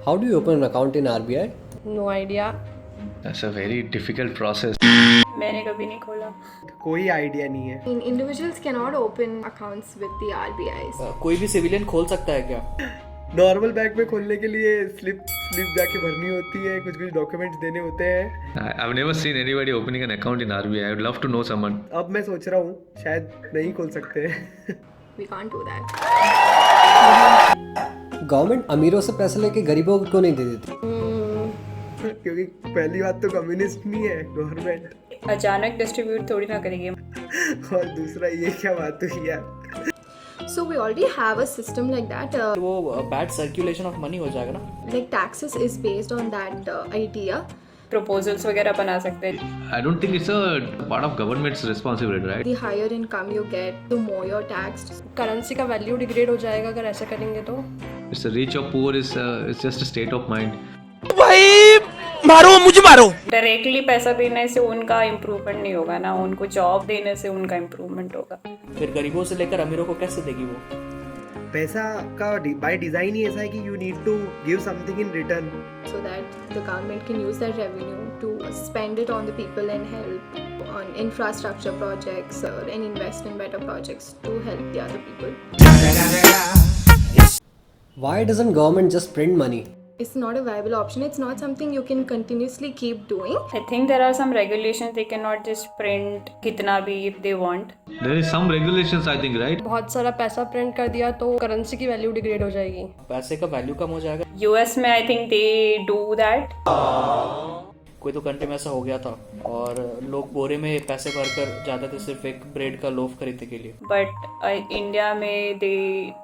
How do you open an account in RBI? No idea. That's a very difficult process. मैंने कभी नहीं खोला. कोई आइडिया नहीं है. Individuals cannot open accounts with the RBIs. कोई भी सिविलियन खोल सकता है क्या? नॉर्मल बैंक में खोलने के लिए स्लिप जाके भरनी होती है, कुछ डॉक्यूमेंट्स देने होते हैं. I've never seen anybody opening an account in RBI. I would love to know someone. अब मैं सोच रहा हूँ शायद नहीं खोल सकते हैं. We can't do that. Government अमीरों से पैसे लेके गरीबों को नहीं दे देती. क्योंकि पहली बात तो कम्युनिस्ट नहीं है गवर्नमेंट, अचानक डिस्ट्रीब्यूट थोड़ी ना करेगी. और दूसरा ये क्या बात हुई यार. So we already have a system like that. वो बैड सर्कुलेशन ऑफ मनी हो जाएगा ना. Like taxes is based on that idea. Proposals वगैरह बना सकते हैं. I don't think it's a part of government's responsibility, right? The higher income you get, the more you're taxed. Currency का value degrade हो जाएगा अगर ऐसा करेंगे तो. It's a rich or poor is it's just a state of mind. Directly पैसा देने से उनका इम्प्रूवमेंट नहीं होगा ना, उनको जॉब देने से उनका इम्प्रूवमेंट होगा. फिर गरीबों से लेकर अमीरों को कैसे देगी वो? पैसा का बाय डिजाइन ही ऐसा है कि you need to give something in return. So that the government can use that revenue to spend it on the people and help on infrastructure projects and invest in better projects to help the other people. Why doesn't government just print money? It's not a viable option. It's not something you can continuously keep doing. I think there are some regulations. They cannot just print कितना भी if they want. There is some regulations, I think, right? बहुत सारा पैसा print कर दिया तो currency की value degrade हो जाएगी. पैसे का वैल्यू कम हो जाएगा. US में I think they do that. कोई तो कंट्री में ऐसा हो गया था और लोग बोरे में पैसे भरकर जाते थे सिर्फ एक ब्रेड का लोफ खरीदने के लिए. But India में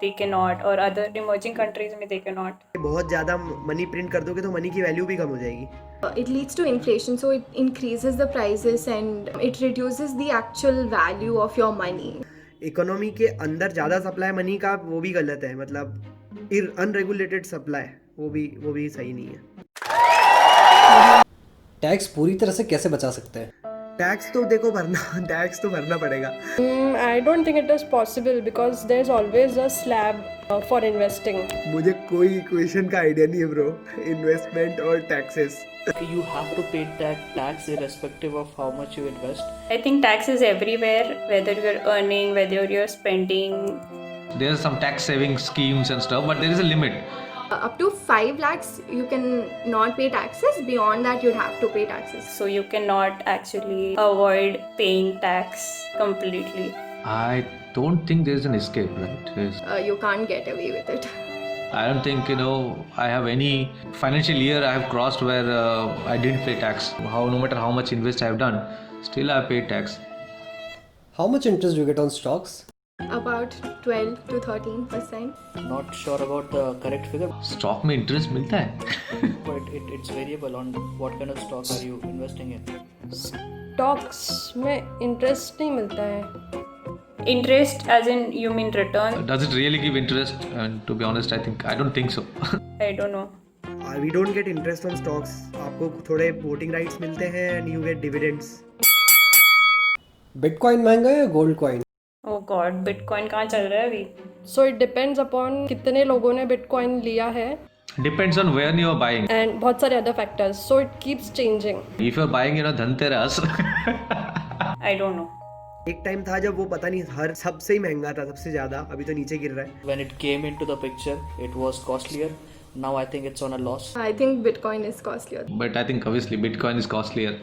they cannot, और other emerging countries में they cannot. बहुत ज़्यादा मनी प्रिंट कर दोगे तो मनी की वैल्यू भी कम हो जाएगी. It leads to inflation, so it increases the prices and it reduces the actual value of your money. Economy के अंदर ज़्यादा सप्लाई मनी का वो भी गलत है, मतलब अनरेगुलेटेड सप्लाई वो भी सही नहीं है. टैक्स पूरी तरह से कैसे बचा सकते हैं? टैक्स तो देखो टैक्स तो भरना पड़ेगा. I don't think it is possible because there's always a slab for investing. मुझे कोई क्वेश्चन का आइडिया नहीं है ब्रो. इन्वेस्टमेंट और taxes. You have to pay tax irrespective of how much you invest. I think tax is everywhere, whether you're earning, whether you're spending. There are some tax saving schemes and stuff, but there is a limit. Up to 5 lakhs you can not pay taxes. Beyond that you'd have to pay taxes. So you cannot actually avoid paying tax completely. I don't think there is an escape, right? You can't get away with it. I don't think, I have any financial year I have crossed where I didn't pay tax. No matter how much invest I have done, still I paid tax. How much interest do you get on stocks? About 12 to 13%. Not sure about the correct figure, Stock में interest मिलता है? but it's variable on what kind of stock are you investing in. Stocks में interest नहीं मिलता है. Interest as in you mean return? Does it really give interest? And to be honest, I don't think so. I don't know. We don't get interest on stocks. आपको थोड़े voting rights मिलते हैं and you get dividends. Bitcoin महंगा है या gold coin? Oh God, Bitcoin कहाँ चल रहा है अभी? सो इट डिपेंड्स अपॉन कितने लोगों ने बिटकॉइन लिया है Depends on when you are buying. And बहुत सारे other factors. So it keeps changing. If you are buying, Dhanteras. I don't know. एक टाइम था जब वो पता नहीं हर सबसे ही महंगा था, सबसे ज्यादा. अभी तो नीचे गिर रहा है. When it came into the picture, it was costlier. Now I think it's on a loss. I think Bitcoin is costlier. But I think obviously Bitcoin is costlier.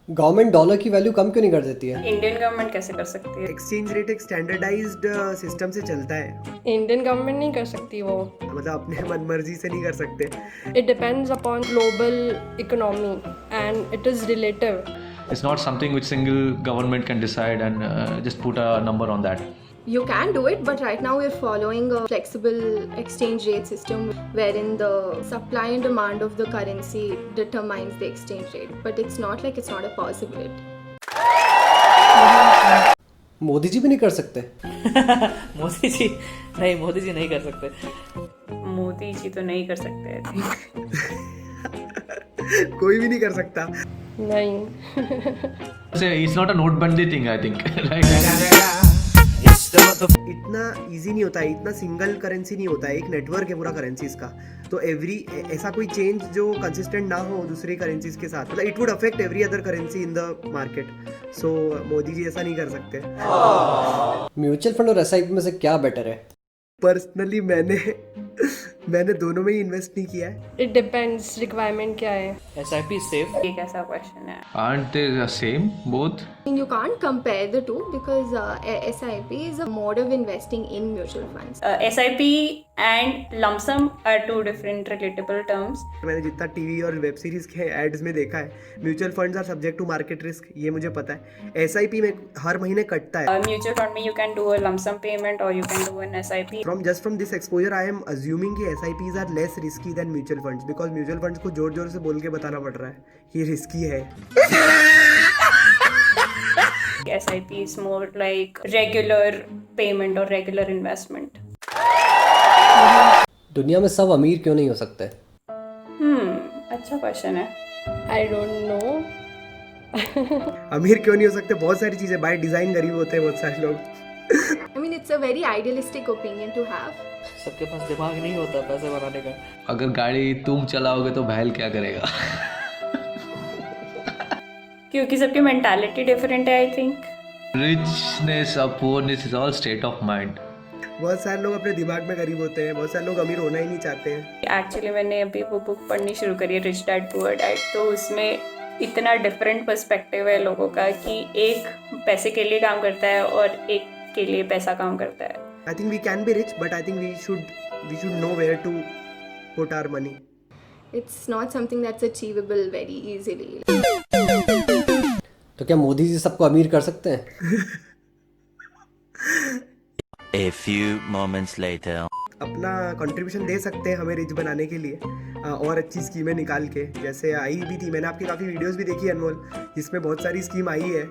Government dollar की वैल्यू कम क्यों नहीं कर देती है? Indian government कैसे कर सकती है? एक्सचेंज रेट एक स्टैंडर्डाइज्ड सिस्टम से चलता है. इंडियन गवर्नमेंट नहीं कर सकती वो. मतलब अपने मन मर्जी से नहीं कर सकते. It depends upon global economy and it is relative. It's not something which single government can decide and just put a number on that. You can do it, but right now we're following a flexible exchange rate system wherein the supply and demand of the currency determines the exchange rate. But it's not a possibility. Modi ji भी नहीं कर सकते? मोदी जी नहीं कर सकते. मोदी जी तो नहीं कर सकते. I think. कोई भी नहीं कर सकता. नहीं. It's not a notebandi thing, I think. Right? इतना इजी नहीं होता है, इतना सिंगल करेंसी नहीं होता है, एक नेटवर्क है पूरा करेंसीज का। तो ऐसा कोई चेंज जो कंसिस्टेंट ना हो दूसरी करेंसीज के साथ, मतलब it would affect every other currency in the market. So Modi ji ऐसा नहीं कर सकते। म्यूचुअल फंड और एसआईपी में से क्या बेटर है? पर्सनली मैंने दोनों में ही इन्वेस्ट नहीं किया है। It depends requirement क्या है. SIP safe? एक ऐसा क्वेश्चन है। Aren't they the same both? You can't compare the two because SIP is a mode of investing in mutual funds. SIP and lump sum are two different relatable terms. मैंने जितना TV और web series के ads में देखा है, mutual funds are subject to market risk, ये मुझे पता है। एसआईपी में हर महीने कटता है। Mutual fund में you can do a lump sum payment or you can do an SIP. From this exposure, I am assuming कि SIPs are less risky than mutual funds because mutual funds को जोर से बोल के बताना पड़ रहा है कि रिस्की है। SIP is more like regular payment or regular investment. दुनिया में सब अमीर क्यों नहीं हो सकते? अच्छा क्वेश्चन है। I don't know. अमीर क्यों नहीं हो सकते? बहुत सारी चीजें बाय डिजाइन गरीब होते हैं बहुत सारे लोग। I mean, it's a very idealistic opinion to have. सबके पास दिमाग नहीं होता पैसे बनाने का। अगर गाड़ी तुम चलाओगे तो बैल क्या करेगा? क्योंकि सबकी मेंटालिटी डिफरेंट है I think. Richness or poorness is all state of mind. बहुत सारे लोग अपने दिमाग में गरीब होते हैं, बहुत सारे लोग अमीर होना ही नहीं चाहते हैं। एक्चुअली मैंने अभी वो बुक पढ़नी शुरू करी है, रिच डैड पुअर डैड, तो उसमें इतना डिफरेंट पर्सपेक्टिव है लोगों का कि एक पैसे के लिए काम करता है और एक के लिए पैसा काम करता है। I think we can be rich, but I think we should know where to put our money. It's not something that's achievable very easily. तो क्या मोदी जी सबको अमीर कर सकते हैं? A few moments later. अपना कंट्रीब्यूशन दे सकते हैं हमें रिच बनाने के लिए, और अच्छी स्कीमें निकाल के, जैसे आई भी थी, मैंने आपकी काफ़ी वीडियोस भी देखी अनमोल, जिसमें बहुत सारी स्कीम आई है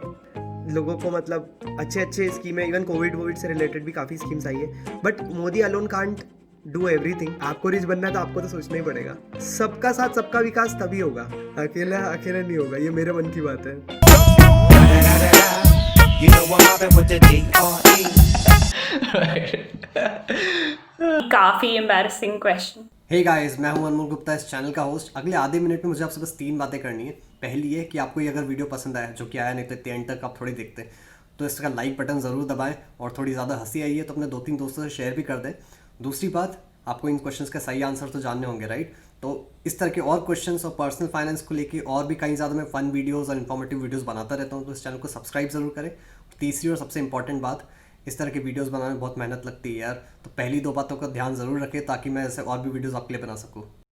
लोगों को, मतलब अच्छे स्कीमें, इवन कोविड से रिलेटेड भी काफ़ी स्कीम्स आई है। But Modi alone can't do everything. आपको रिच बनना है तो आपको तो सोचना ही पड़ेगा। सबका साथ सबका विकास तभी होगा, अकेला नहीं होगा। ये मेरे मन की बात है। काफी एम्बैरसिंग क्वेश्चन। हे गाइस, मैं हूं अनमोल गुप्ता, इस चैनल का होस्ट। अगले आधे मिनट में मुझे आपसे बस 3 बातें करनी है। पहली ये कि आपको ये अगर वीडियो पसंद आया, जो कि आया नहीं तो इतने एंड तक आप थोड़ी देखते हैं, तो इसका लाइक बटन ज़रूर दबाएं, और थोड़ी ज़्यादा हंसी आई है तो अपने 2-3 दोस्तों से शेयर भी कर दें। दूसरी बात, आपको इन क्वेश्चंस का सही आंसर तो जानने होंगे, राइट? तो इस तरह के और क्वेश्चंस और पर्सनल फाइनेंस को लेके और भी कई ज़्यादा मैं फन वीडियोज़ और इन्फॉर्मेटिव वीडियोज़ बनाता रहता हूँ, तो इस चैनल को सब्सक्राइब ज़रूर करें। तीसरी और सबसे इंपॉर्टेंट बात, इस तरह के वीडियोस बनाने में बहुत मेहनत लगती है यार, तो पहली 2 बातों का ध्यान ज़रूर रखें ताकि मैं ऐसे और भी वीडियोस आपके लिए बना सकूँ।